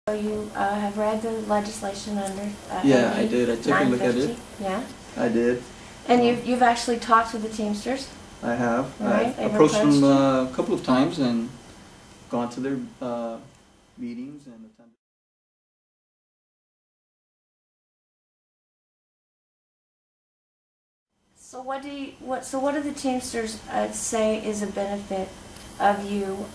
So you have read the legislation under Yeah, AB I did. I took a look at it. Yeah. I did. And you've actually talked with the Teamsters? I have. Right. I've approached them a couple of times and gone to their meetings and attended. So what do the Teamsters say is a benefit of you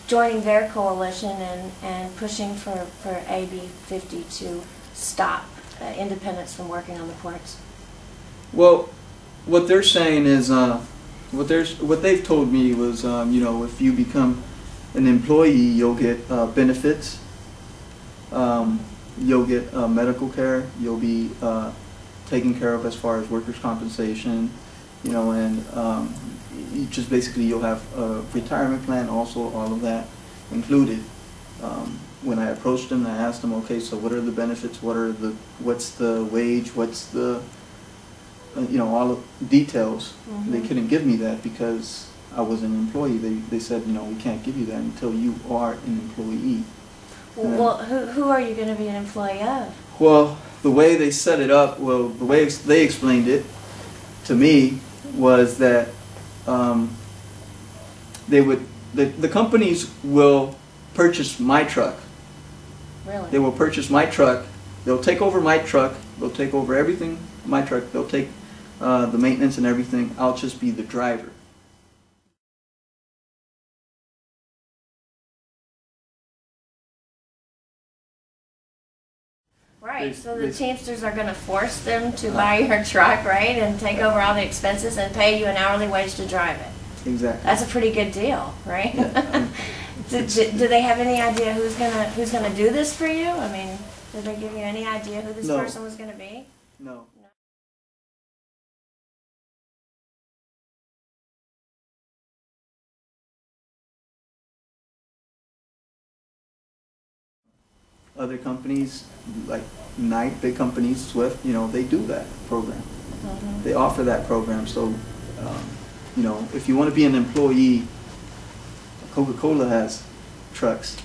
joining their coalition and pushing for AB 50 to stop independents from working on the ports? Well, what they're saying is what they've told me was you know, if you become an employee, you'll get benefits, you'll get medical care, you'll be taken care of as far as workers' compensation, you know, and you just basically you'll have a retirement plan, also all of that included. When I approached them, I asked them, okay, so what are the benefits? What's the wage? What's the you know, all the details. Mm-hmm. They couldn't give me that because I was an employee. They said, you know, we can't give you that until you are an employee. Well, who are you going to be an employee of? Well, the way they set it up, well, the way they explained it to me was that the companies will purchase my truck. Really? They will purchase my truck. They'll take over my truck. They'll take over everything, my truck. They'll take the maintenance and everything. I'll just be the driver. Right, so the Teamsters are going to force them to buy your truck, right, and take over all the expenses and pay you an hourly wage to drive it. Exactly. That's a pretty good deal, right? Yeah. Do they have any idea who's gonna do this for you? I mean, did they give you any idea who this person was going to be? No. Other companies, like big companies, Swift, you know, they do that program. Mm-hmm. They offer that program. So, you know, if you want to be an employee, Coca-Cola has trucks.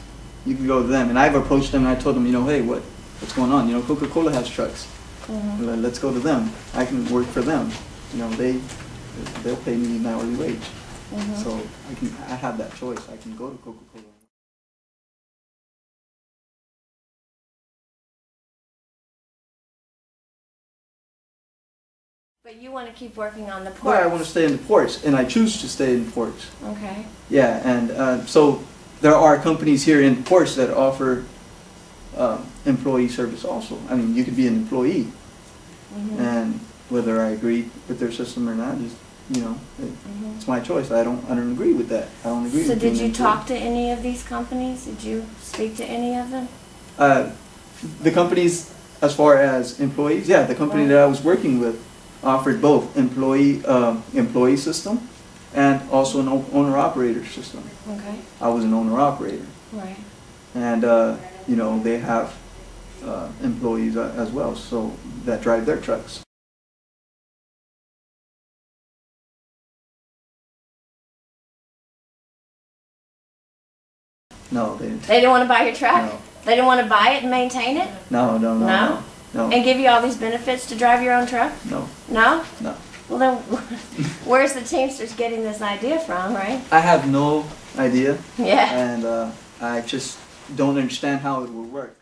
You can go to them. And I've approached them and I told them, you know, hey, what's going on? You know, Coca-Cola has trucks. Mm-hmm. Let's go to them. I can work for them. You know, they'll pay me an hourly wage. Mm-hmm. So I have that choice. I can go to Coca-Cola. But you want to keep working on the ports. Well, I want to stay in the ports, and I choose to stay in the ports. Okay. Yeah, and so there are companies here in ports that offer employee service also. I mean, you could be an employee, and whether I agree with their system or not, just, you know, it's my choice. I don't agree with that. I don't agree. So with did you talk to any of these companies? Did you speak to any of them? The companies, as far as employees, yeah, the company that I was working with offered both employee system and also an owner-operator system. Okay. I was an owner-operator. Right. And you know, they have employees as well, so that drive their trucks. No, they didn't. They didn't want to buy your truck? No. They didn't want to buy it and maintain it? No. No. And give you all these benefits to drive your own truck? No. No? No. Well then, where's the Teamsters getting this idea from, right? I have no idea. Yeah. And I just don't understand how it will work.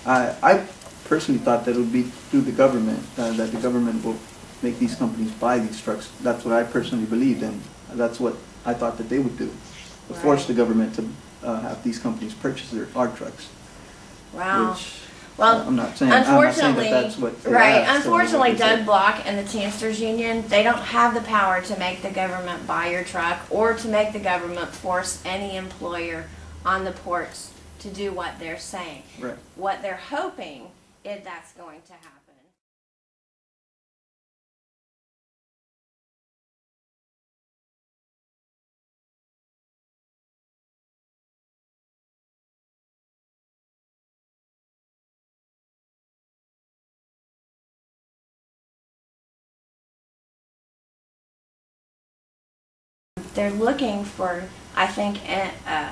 I personally thought that it would be through the government, that the government will make these companies buy these trucks. That's what I personally believed, and that's what I thought that they would do. Force the government to have these companies purchase our trucks. Wow. Which, well, I'm not saying unfortunately, that that's what unfortunately, Doug Block and the Teamsters Union, they don't have the power to make the government buy your truck or to make the government force any employer on the ports to do what they're saying. Right. What they're hoping is that's going to happen. they're looking for, I think,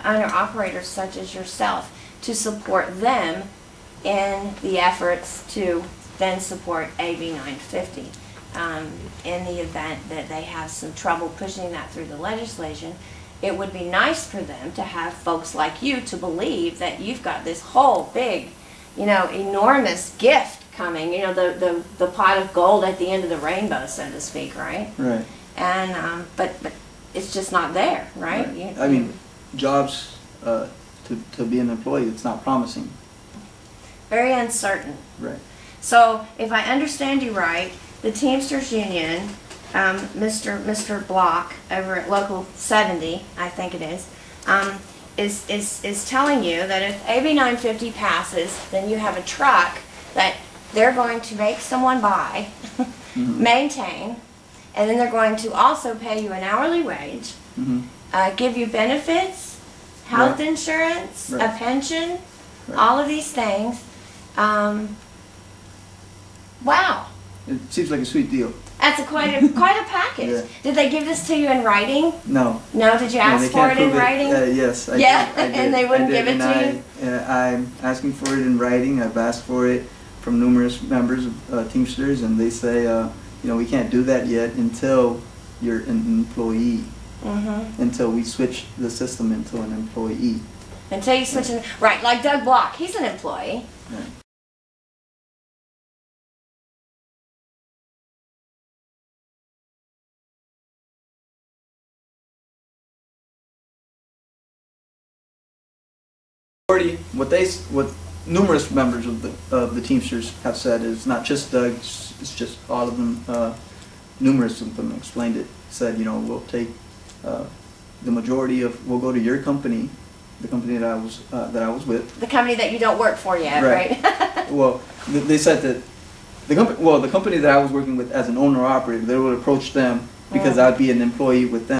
owner-operators such as yourself to support them in the efforts to then support AB 950. In the event that they have some trouble pushing that through the legislation, it would be nice for them to have folks like you to believe that you've got this whole big, enormous gift coming, the pot of gold at the end of the rainbow, so to speak, right? Right. And, but it's just not there, right? Right. I mean, jobs, to be an employee, it's not promising. Very uncertain. Right. So, if I understand you right, the Teamsters Union, Mr. Block over at Local 70, I think it is telling you that if AB 950 passes, then you have a truck that they're going to make someone buy, maintain, and then they're going to also pay you an hourly wage, give you benefits, health insurance, a pension, all of these things. Wow. It seems like a sweet deal. That's quite a package. Yeah. Did they give this to you in writing? No. No, did you ask for it in writing? Yes, I did. I did. And they wouldn't give it to you? I'm asking for it in writing. I've asked for it from numerous members of Teamsters, and they say, we can't do that yet until you're an employee. Until we switch the system into an employee. Until you switch in, right, like Doug Block, he's an employee. Right. What numerous members of the Teamsters have said is not just Doug, it's just all of them. Numerous of them explained it. Said, we'll take the majority of, we'll go to your company, the company that I was with. The company that you don't work for yet, right? Well, they said that the company that I was working with as an owner operator, they would approach them because I'd be an employee with them.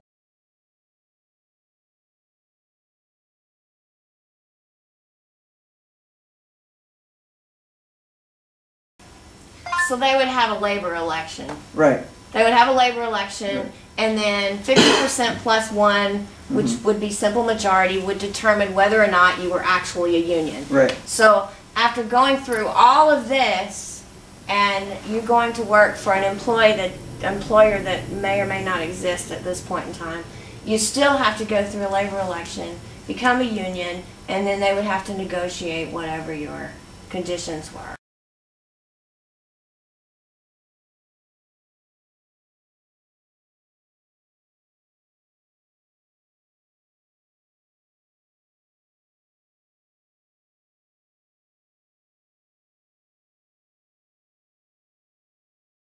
So they would have a labor election. Right. They would have a labor election, and then 50% plus one, which would be simple majority, would determine whether or not you were actually a union. Right. So after going through all of this, and you're going to work for an employer that may or may not exist at this point in time, you still have to go through a labor election, become a union, and then they would have to negotiate whatever your conditions were.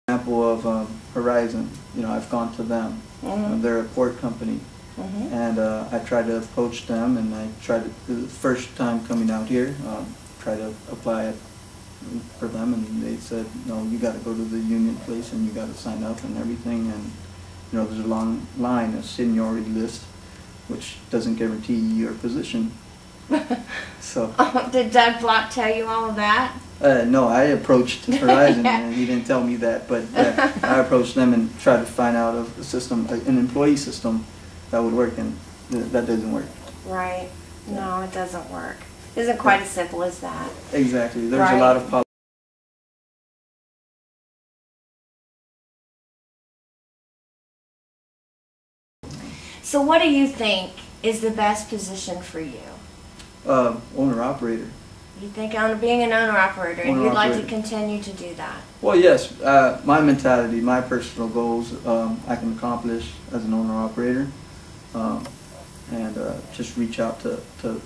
Example of Horizon, I've gone to them. They're a port company, and I tried to approach them, and I tried to, the first time coming out here, try to apply it for them, and they said, no, you got to go to the union place and you got to sign up and everything, and there's a long line, a seniority list, which doesn't guarantee your position. So. Did Doug Block tell you all of that? No, I approached Horizon and he didn't tell me that, but I approached them and tried to find out of a system, an employee system that would work, and that doesn't work. Right. No, it doesn't work. It isn't quite as simple as that. Exactly. There's a lot of politics. So what do you think is the best position for you? Owner-operator. You think being an owner-operator, and you'd like to continue to do that? Well, yes. My mentality, my personal goals, I can accomplish as an owner-operator, and just reach out to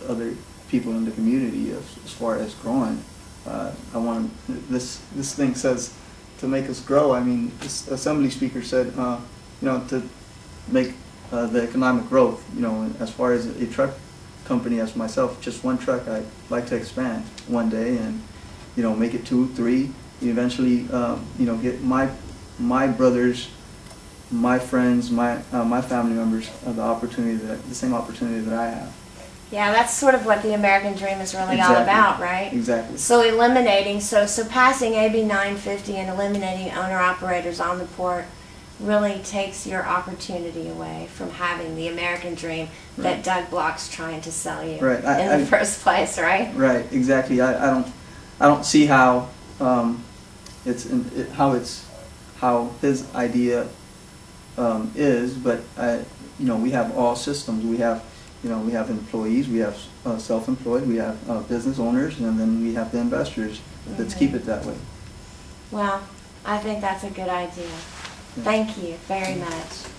other people in the community as far as growing. I want this thing says to make us grow. I mean, this assembly speaker said, to make the economic growth. As far as a truck company as myself, just one truck, I'd like to expand one day and make it 2, 3, eventually get my brothers, my friends, my family members the same opportunity that I have. Yeah, that's sort of what the American dream is really all about, right? Exactly. So eliminating, so passing AB 950 and eliminating owner operators on the port really takes your opportunity away from having the American dream that Doug Block's trying to sell you in the first place, right? Right, exactly. I don't see how how his idea is, but you know, we have all systems. We have, you know, we have employees, we have self-employed, we have business owners, and then we have the investors. Let's keep it that way. Well, I think that's a good idea. Thank you very much.